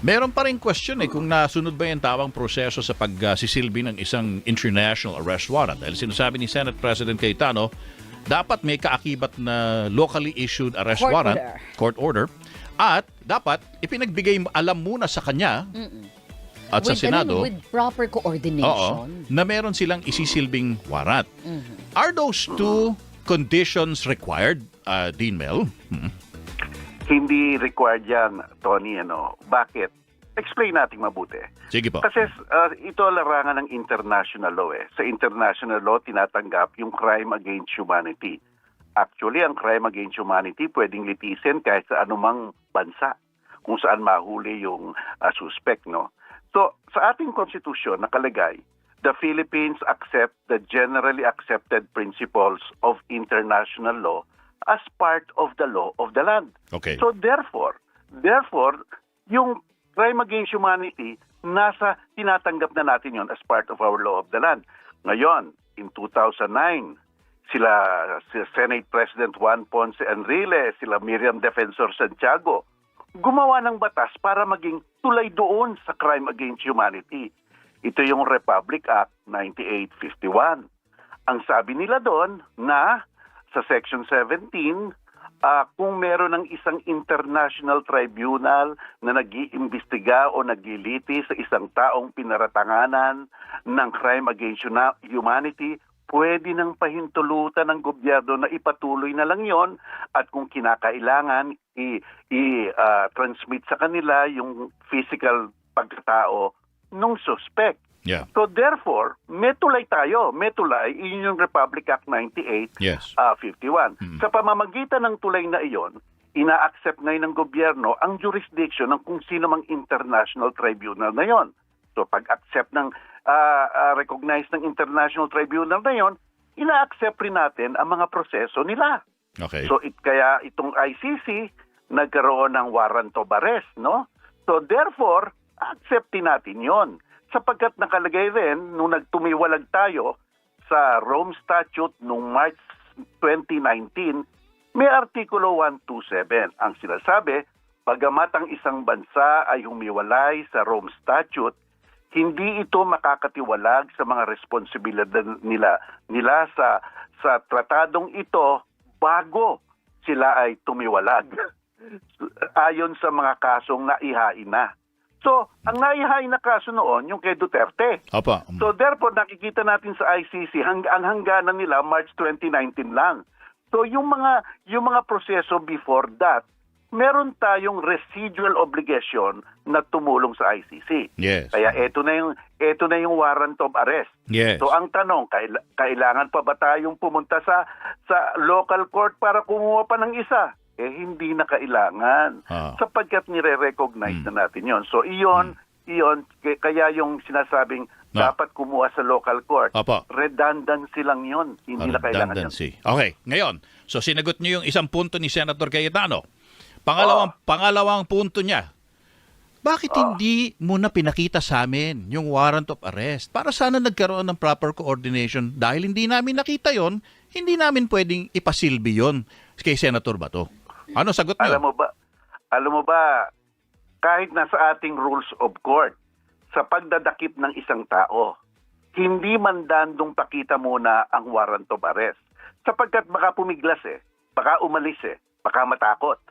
Meron pa rin question kung nasunod ba yung tawang proseso sa pagsisilbi ng isang international arrest warrant. Dahil sinasabi ni Senate President Cayetano, dapat may kaakibat na locally issued arrest warrant, court order, at dapat ipinagbigay alam muna sa kanya at sa Senado with proper coordination. Na meron silang isisilbing warrant. Are those two conditions required, Dean Mel? Hindi required yan, Tony. Bakit? Explain natin mabuti. Sige po. Kasi ito larangan ng international law. Sa international law, tinatanggap yung crime against humanity. Actually, ang crime against humanity pwedeng litisin kahit sa anumang bansa kung saan mahuli yung suspect. No? So, sa ating konstitusyon nakalagay, the Philippines accept the generally accepted principles of international law as part of the law of the land. Okay. So therefore, yung crime against humanity, tinatanggap na natin yon as part of our law of the land. Ngayon, in 2009, sila Senate President Juan Ponce Enrile, sila Miriam Defensor Santiago, gumawa ng batas para maging tulay doon sa crime against humanity. Ito yung Republic Act 9851. Ang sabi nila doon na sa Section 17, kung meron ng isang international tribunal na nag-iimbestiga o nagliliti sa isang taong pinaratanganan ng crime against humanity, pwede nang pahintulutan ng gobyerno na ipatuloy na lang yon at kung kinakailangan, i-transmit sa kanila yung physical pagkatao ng suspect. Yeah. So therefore, may tulay tayo. May tulay, yun yung Republic Act 98, Yes. 51. Sa pamamagitan ng tulay na iyon, ina-accept ngayon ng gobyerno ang jurisdiction ng kung sino mang international tribunal na yon. So pag-accept ng recognize ng international tribunal na yon, ina-accept rin natin ang mga proseso nila. Okay. So kaya itong ICC nagkaroon ng warrant of arrest, no? So therefore, acceptin natin yon. Sapagkat nakalagay rin nung nagtumiwalag tayo sa Rome Statute noong March 2019, may Artikulo 127. Ang sinasabi, bagamat ang isang bansa ay humiwalay sa Rome Statute, hindi ito makakatiwalag sa mga responsibilidad nila sa tratadong ito bago sila ay tumiwalag. Ayon sa mga kasong naihain na. So, ang naihain na kaso noon, yung kay Duterte. Opo. So, therefore, nakikita natin sa ICC, ang hangganan nila, March 2019 lang. So, yung mga proseso before that, meron tayong residual obligation na tumulong sa ICC. Yes. Kaya eto na yung warrant of arrest. Yes. So, ang tanong, kailangan pa ba tayong pumunta sa local court para kumuha pa ng isa? Hindi na kailangan sapagkat nire-recognize na natin yon. So iyon, kaya yung sinasabing dapat kumuha sa local court, redundancy lang yon. Hindi na kailangan yun. Okay, ngayon, so sinagot niyo yung isang punto ni Senator Cayetano. Pangalawang punto niya, bakit hindi mo na pinakita sa amin yung warrant of arrest? Para sana nagkaroon ng proper coordination. Dahil hindi namin nakita yon, hindi namin pwedeng ipasilbi yon kay Senator Bato. Ano sagot niyo? Alam mo ba, kahit nasa ating rules of court, sa pagdadakip ng isang tao, hindi mandandong pakita muna ang warrant of arrest. Sapagkat baka pumiglas baka umalis baka matakot.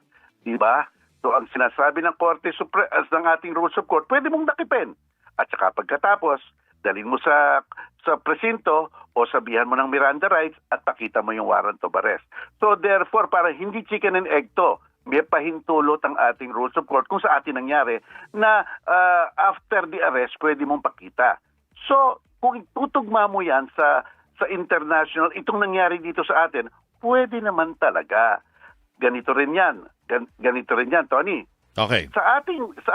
Diba? So ang sinasabi ng Korte ng ating rules of court, pwede mong dakipin. At saka pagkatapos, dalhin mo sa presinto o sabihan mo ng Miranda rights at pakita mo yung warrant of arrest. So therefore, para hindi chicken and egg to, may pahintulot ang ating rules of court kung sa atin nangyari na after the arrest, pwede mong pakita. So kung tutugma mo yan sa international, itong nangyari dito sa atin, pwede naman talaga. Ganito rin yan, Tony. Okay. Sa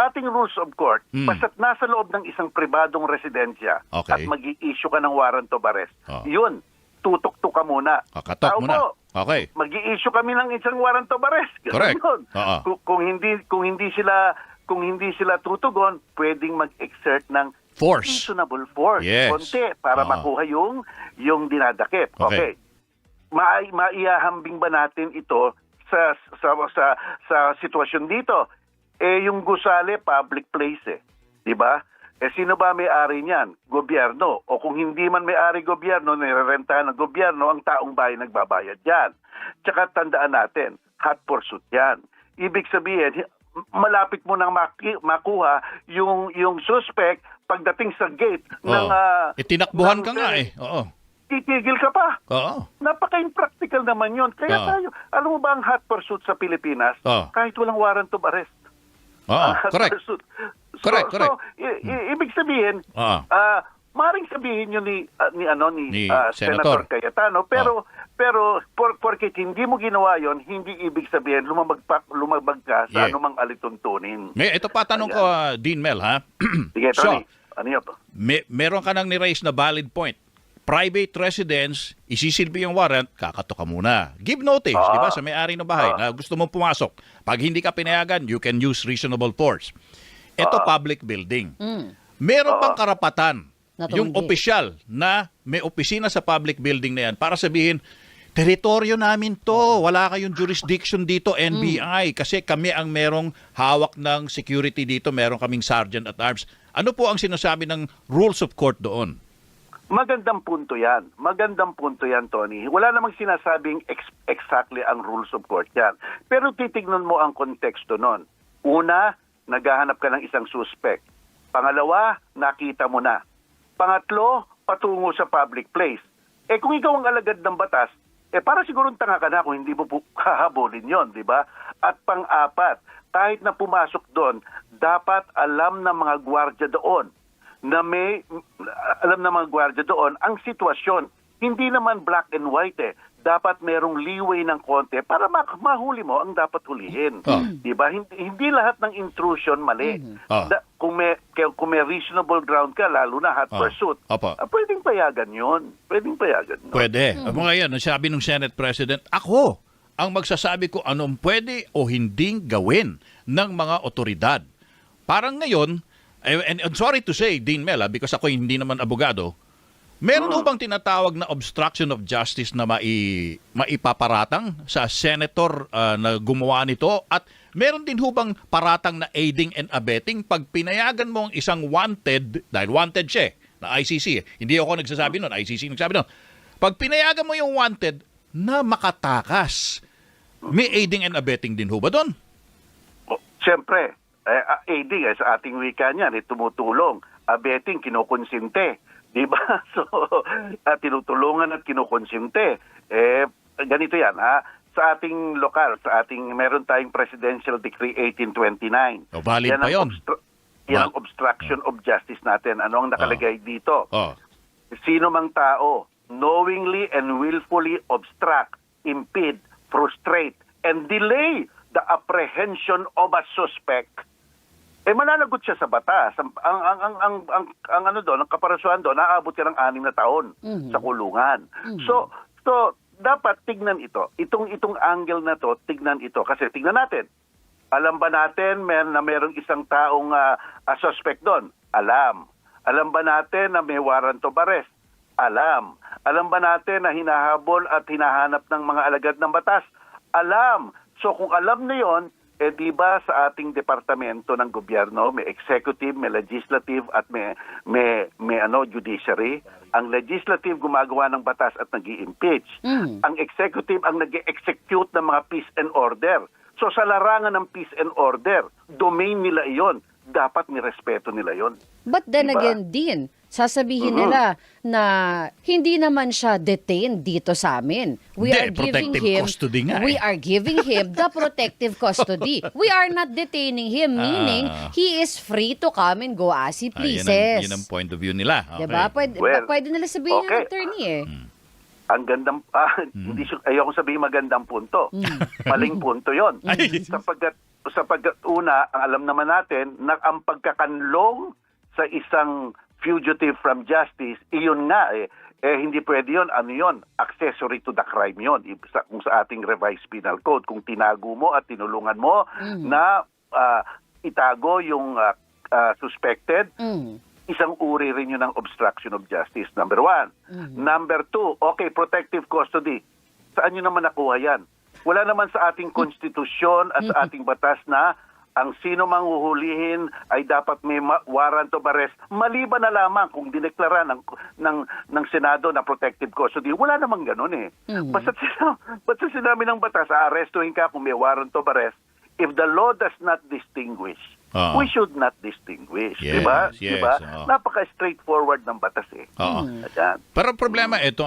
ating rules of court, basta't nasa loob ng isang pribadong residensya at mag-i-issue ka ng warrant of arrest, yun, tutok-tok ka muna. Kakatok muna. Okay. Mag-i-issue kami ng isang warrant of arrest. Correct. Kung hindi sila tutugon, pwedeng mag-exert ng force. Reasonable force. Yes. Konti para makuha yung dinadakip. Okay. Maihahambing ba natin ito sa sitwasyon dito? yung gusali, public place eh. Di ba? Sino ba may-ari niyan? Gobyerno. O kung hindi man may-ari gobyerno, nirerentahan ng gobyerno, ang taong bayan nagbabayad yan. Tsaka tandaan natin, hot pursuit yan. Ibig sabihin, malapit mo nang makuha yung suspect pagdating sa gate ng... Tinakbuhan ka nga eh. Oo. Titigil ka pa. Oo. Napaka-impractical naman yun. Kaya tayo, alam mo ba ang hot pursuit sa Pilipinas? Kahit walang warrant of arrest. Correct. Correct. So, ibig sabihin, maring sabihin yun ni Senator Cayetano, pero porket hindi mo ginawa yon, hindi ibig sabihin lumabag ka sa anumang alituntunin. Ito pa tanong ko, Dean Mel, ha? Sige, Tony. Ano yun? Meron ka nang ni-raise na valid point. Private residence, isisilbi yung warrant, kakato ka muna. Give notice, di ba, sa may-ari ng bahay na gusto mong pumasok. Pag hindi ka pinayagan, you can use reasonable force. Ito, public building. Meron bang karapatan yung opisyal na may opisina sa public building na yan para sabihin, teritoryo namin to, wala kayong jurisdiction dito, NBI, kasi kami ang merong hawak ng security dito, meron kaming sergeant at arms. Ano po ang sinasabi ng rules of court doon? Magandang punto yan. Magandang punto yan, Tony. Wala namang sinasabing exactly ang rules of court yan. Pero titignan mo ang konteksto nun. Una, naghahanap ka ng isang suspect. Pangalawa, nakita mo na. Pangatlo, patungo sa public place. Kung ikaw ang alagad ng batas, para siguro tanga ka na kung hindi mo hahabulin yon, di ba? At pang-apat, kahit na pumasok doon, dapat alam ng mga gwardiya doon ang sitwasyon. Hindi naman black and white eh. Dapat merong leeway ng konti para mahuli mo ang dapat hulihin. Diba? Hindi lahat ng intrusion mali. Kung may reasonable ground ka, lalo na hot pursuit, pwedeng payagan yun. Pwede. Ngayon, sabi ng Senate President, ako ang magsasabi ko anong pwede o hinding gawin ng mga otoridad. Parang ngayon, and sorry to say, Dean Mel, because ako hindi naman abogado, meron ho bang tinatawag na obstruction of justice na maipaparatang sa senator na gumawa nito? At meron din ho bang paratang na aiding and abetting pag pinayagan mo ang isang wanted, dahil wanted siya na ICC. Hindi ako nagsasabi nun, ICC nagsasabi nun. Pag pinayagan mo yung wanted na makatakas, may aiding and abetting din ho ba doon? Siyempre, aiding sa ating wika niyan, tumutulong. Abetting, kinukonsinte. Diba? So, tinutulungan at kinukonsinte. Ganito yan, sa ating lokal, meron tayong Presidential Decree 1829. Valid pa yun. Yan ang obstruction of justice natin. Ano ang nakalagay dito? Sino mang tao, knowingly and willfully obstruct, impede, frustrate, and delay the apprehension of a suspect, mananagot siya sa batas. Ang ano doon, ang kaparasuhan doon, naabot ka ng 6 na taon sa kulungan. So dapat tignan ito. Itong angle na to, tignan ito. Kasi tignan natin. Alam ba natin na merong isang taong suspect doon? Alam. Alam ba natin na may warrant of arrest? Alam. Alam ba natin na hinahabol at hinahanap ng mga alagad ng batas? Alam. So kung alam na yon, di ba sa ating departamento ng gobyerno, may executive, may legislative, at may judiciary. Ang legislative gumagawa ng batas at nag-i-impeach. Ang executive ang nag-execute ng mga peace and order. So sa larangan ng peace and order, domain nila iyon. Dapat nirespeto nila yon. But then again din, sasabihin nila na hindi naman siya detained dito sa amin. We are giving him the protective custody. We are not detaining him, meaning he is free to come and go as he pleases. Yun ang point of view nila. Okay. Diba? Pwede nila sabihin yung attorney eh. Ang gandang, ayoko sabihin magandang punto. Maling punto yon. Sapagkat una, ang alam naman natin na ang pagkakanlong sa isang fugitive from justice, iyon nga hindi pwede yun. Ano yun? Accessory to the crime yun. Kung sa ating revised penal code, kung tinago mo at tinulungan mo na itago yung suspected, isang uri rin yun ng obstruction of justice. Number 1. Number 2, okay, protective custody. Saan nyo naman nakuha yan? Wala naman sa ating konstitusyon at sa ating batas na ang sino mang huhulihin ay dapat may warrant of arrest maliban na lamang kung dineklara ng Senado na protective custody. Wala namang ganun eh. Basta sinabi ng batas, aarestuhin ka kung may warrant of arrest. If the law does not distinguish, we should not distinguish. Yes, diba? yes, Diba? oo. Napaka-straightforward ng batas eh. Oo. Ayan. Pero ang problema ito,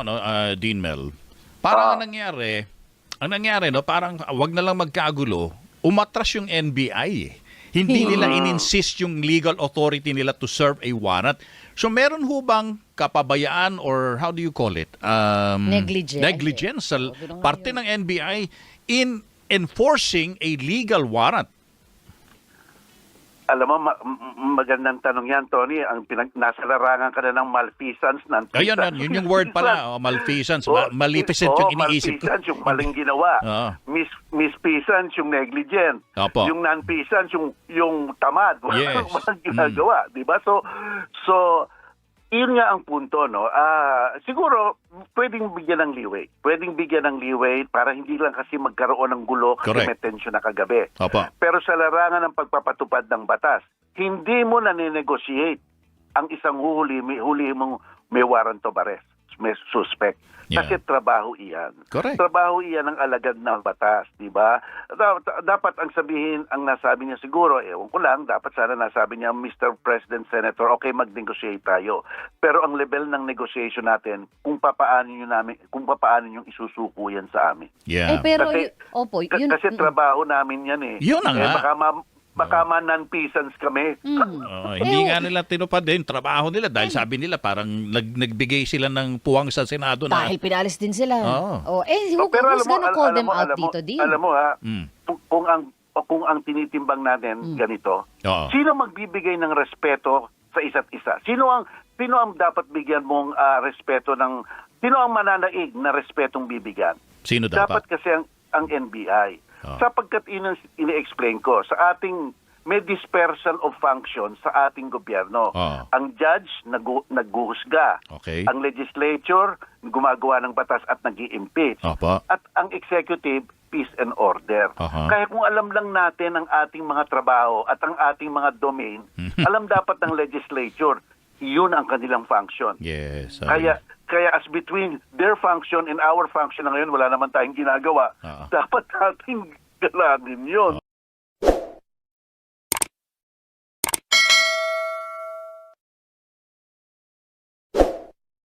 Dean Mel, parang ang nangyari, no, parang wag na lang magkagulo, umatras yung NBI eh. Hindi nila in-insist yung legal authority nila to serve a warrant. So meron ho bang kapabayaan or how do you call it? Negligence sa parte ng NBI in enforcing a legal warrant. Alam mo, magandang tanong yan, Tony. Nasa larangan ka na ng malfeasance. Ayun, yun yung word pala, malfeasance. Maleficent yung iniisip ko. Malfeasance yung maling ginawa. Misfeasance yung negligent. Opo. Yung non-feasance yung tamad. Yes. Walang ginagawa. Diba? So, yun nga ang punto, no? Siguro, pwedeng bigyan ng leeway. Pwedeng bigyan ng leeway para hindi lang kasi magkaroon ng gulo kasi Correct. may tensyon na kagabi. Opo. Pero sa larangan ng pagpapatupad ng batas, hindi mo na ninegotiate ang isang huli mong may warrant of arrest, may suspect. Yeah. Kasi trabaho iyan. Correct. Trabaho iyan ng alagad ng batas, di ba? Dapat ang sabihin, ang nasabi niya siguro, ewan ko lang, dapat sana nasabi niya, Mr. President, Senator, okay, mag-negotiate tayo. Pero ang level ng negotiation natin, kung papaano yung isusuko yan sa amin. Yeah. pero Kasi trabaho namin yan eh. Yun na nga. Baka non-peasants kami. Hindi nga nila tinupad din trabaho nila dahil sabi nila parang nagbigay sila ng puwang sa Senado na Dahil pinalis din sila. Pero Who's gonna call them out dito, Dean? Alam mo ha, kung ang tinitimbang natin ganito, Oo. sino magbibigay ng respeto sa isa't isa? Sino ang dapat bigyan mong respeto sino ang mananaig na respetong bibigyan? Sino dapat? kasi ang NBI. Sapagkat ini-explain ko, sa ating may dispersal of function sa ating gobyerno. Ang judge naghuhusga. Okay. Ang legislature gumagawa ng batas at nag-i-impeach. Opo. At ang executive, peace and order. Kaya kung alam lang natin ang ating mga trabaho at ang ating mga domain, alam dapat ng legislature, yun ang kanilang function. Yes. Kaya as between their function and our function na ngayon, wala naman tayong ginagawa. Dapat nating galangin yun.